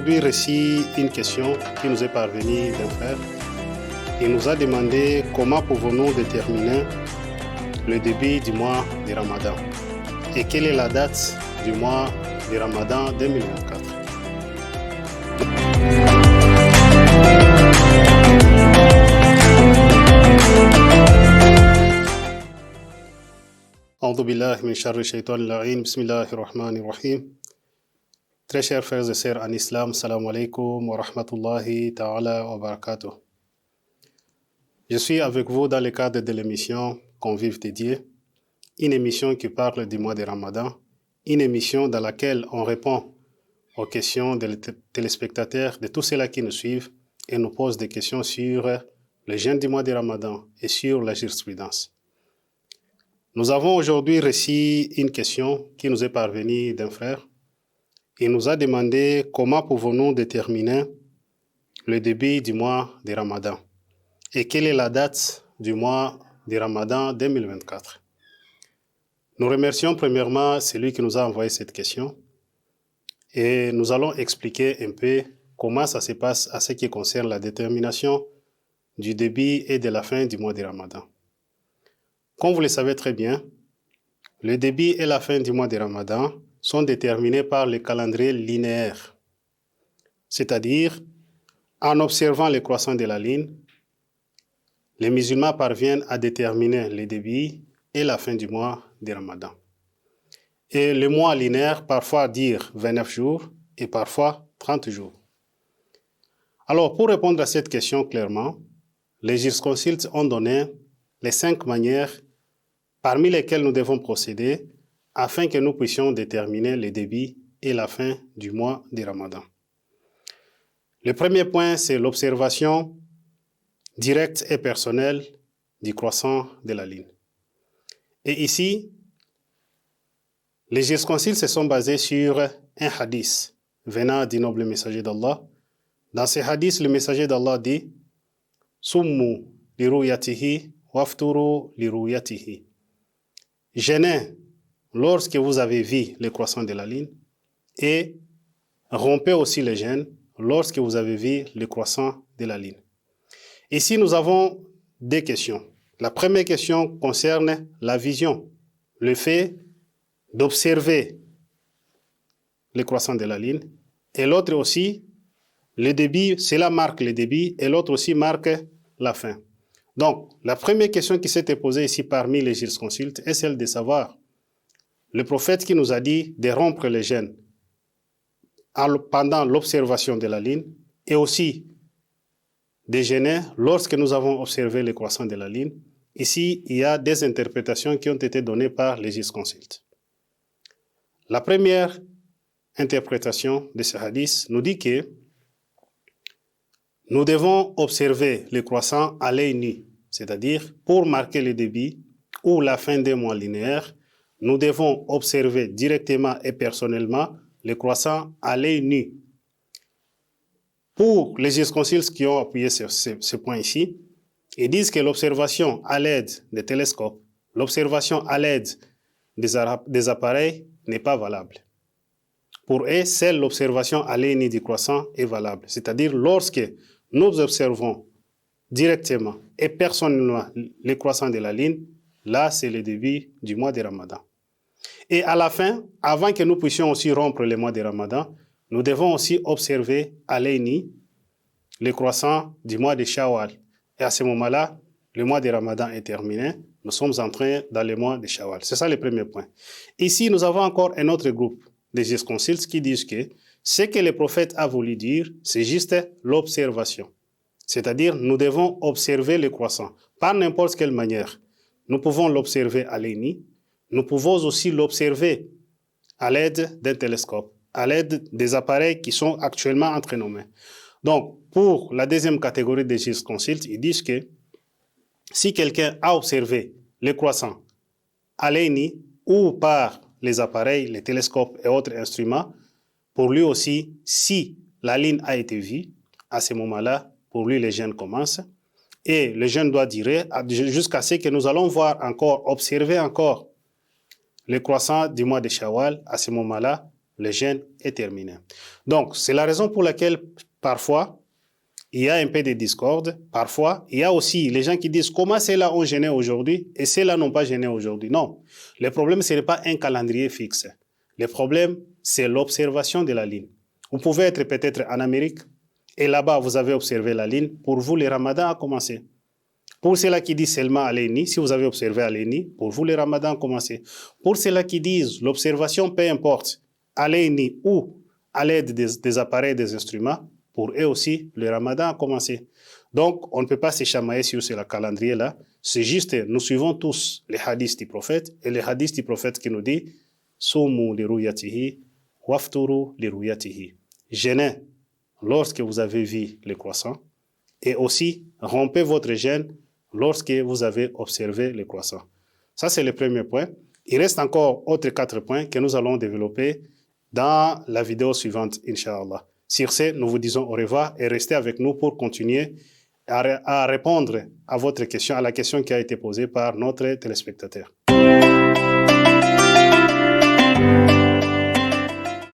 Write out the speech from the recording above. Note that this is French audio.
aujourd'hui reçu une question qui nous est parvenue d'un frère. Il nous a demandé comment pouvons-nous déterminer le début du mois de Ramadan et quelle est la date du mois de Ramadan 2024. A'udhu billahi min sharri shaytanir rajim. Bismillahir rahmanir rahim. Très chers frères et sœurs en islam, salam alaikum wa rahmatullahi ta'ala wa barakatuh. Je suis avec vous dans le cadre de l'émission Convives dédiés, une émission qui parle du mois de Ramadan, une émission dans laquelle on répond aux questions des téléspectateurs, de tous ceux-là qui nous suivent et nous posent des questions sur le jeûne du mois de Ramadan et sur la jurisprudence. Nous avons aujourd'hui reçu une question qui nous est parvenue d'un frère. Il nous a demandé comment pouvons-nous déterminer le début du mois de Ramadan et quelle est la date du mois de Ramadan 2024. Nous remercions premièrement celui qui nous a envoyé cette question et nous allons expliquer un peu comment ça se passe à ce qui concerne la détermination du début et de la fin du mois de Ramadan. Comme vous le savez très bien, le début et la fin du mois de Ramadan sont déterminés par le calendrier linéaire, c'est-à-dire en observant le croissant de la ligne, les musulmans parviennent à déterminer le début et la fin du mois de Ramadan. Et le mois linéaire parfois dire 29 jours et parfois 30 jours. Alors pour répondre à cette question clairement, les jurisconsultes ont donné les 5 manières parmi lesquelles nous devons procéder afin que nous puissions déterminer le début et la fin du mois de Ramadan. Le premier point, c'est l'observation directe et personnelle du croissant de la ligne. Et ici, les jurisconsultes se sont basés sur un hadith venant du noble messager d'Allah. Dans ce hadith, le messager d'Allah dit « Summu li ru'yatihi wafturu li ru'yatihi » Jeûnez lorsque vous avez vu le croissant de la ligne et rompez aussi le jeûne lorsque vous avez vu le croissant de la ligne. Ici, nous avons deux questions. La première question concerne la vision, le fait d'observer le croissant de la ligne, et l'autre aussi, le début, cela marque le début, et l'autre aussi marque la fin. Donc, la première question qui s'était posée ici parmi les jurisconsultes est celle de savoir le prophète qui nous a dit de rompre le jeûne pendant l'observation de la ligne et aussi de jeûner lorsque nous avons observé le croissant de la ligne. Ici, il y a des interprétations qui ont été données par les jurisconsultes. La première interprétation de ce hadith nous dit que nous devons observer le croissant à l'œil nu, c'est-à-dire pour marquer le début ou la fin des mois linéaires, nous devons observer directement et personnellement le croissant à l'œil nu. Pour les jurisconsultes qui ont appuyé sur ce point ici, ils disent que l'observation à l'aide des télescopes, l'observation à l'aide des appareils n'est pas valable. Pour eux, seule l'observation à l'œil nu du croissant est valable, c'est-à-dire lorsque nous observons directement et personnellement le croissant de la ligne, là c'est le début du mois de Ramadan. Et à la fin, avant que nous puissions aussi rompre le mois de Ramadan, nous devons aussi observer à l'œil nu le croissant du mois de Shawwal. Et à ce moment-là, le mois de Ramadan est terminé, nous sommes entrés dans le mois de Shawwal. C'est ça le premier point. Ici, nous avons encore un autre groupe de jurisconsultes qui disent que ce que le prophète a voulu dire, c'est juste l'observation. C'est-à-dire, nous devons observer le croissant, par n'importe quelle manière. Nous pouvons l'observer à l'œil nu, nous pouvons aussi l'observer à l'aide d'un télescope, à l'aide des appareils qui sont actuellement entre nos mains. Donc, pour la deuxième catégorie des jurisconsultes, ils disent que si quelqu'un a observé le croissant à l'œil nu ou par les appareils, les télescopes et autres instruments, pour lui aussi, si la ligne a été vue, à ce moment-là, pour lui, le jeûne commence. Et le jeûne doit durer jusqu'à ce que nous allons voir encore, observer encore le croissant du mois de Shawwal. À ce moment-là, le jeûne est terminé. Donc, c'est la raison pour laquelle, parfois, il y a un peu de discorde. Parfois, il y a aussi les gens qui disent comment ceux-là ont jeûné aujourd'hui et ceux-là n'ont pas jeûné aujourd'hui. Non, le problème, ce n'est pas un calendrier fixe. Le problème, c'est l'observation de la ligne. Vous pouvez être peut-être en Amérique et là-bas, vous avez observé la ligne. Pour vous, le ramadan a commencé. Pour ceux-là qui disent seulement Aléni, si vous avez observé Aléni, pour vous, le ramadan a commencé. Pour ceux-là qui disent l'observation, peu importe, Aléni ou à l'aide des appareils, des instruments, pour eux aussi, le ramadan a commencé. Donc, on ne peut pas se chamailler sur ce calendrier-là. C'est juste, nous suivons tous les hadiths du prophète, et les hadiths du prophète qui nous dit « Soumu li ruyatihi, wafturu li ruyatihi » Jeûnez lorsque vous avez vu le croissant, et aussi rompez votre jeûne lorsque vous avez observé le croissant. Ça, c'est le premier point. Il reste encore autres 4 points que nous allons développer dans la vidéo suivante, Inch'Allah. Sur ce, nous vous disons au revoir et restez avec nous pour continuer à répondre à votre question, à la question qui a été posée par notre téléspectateur.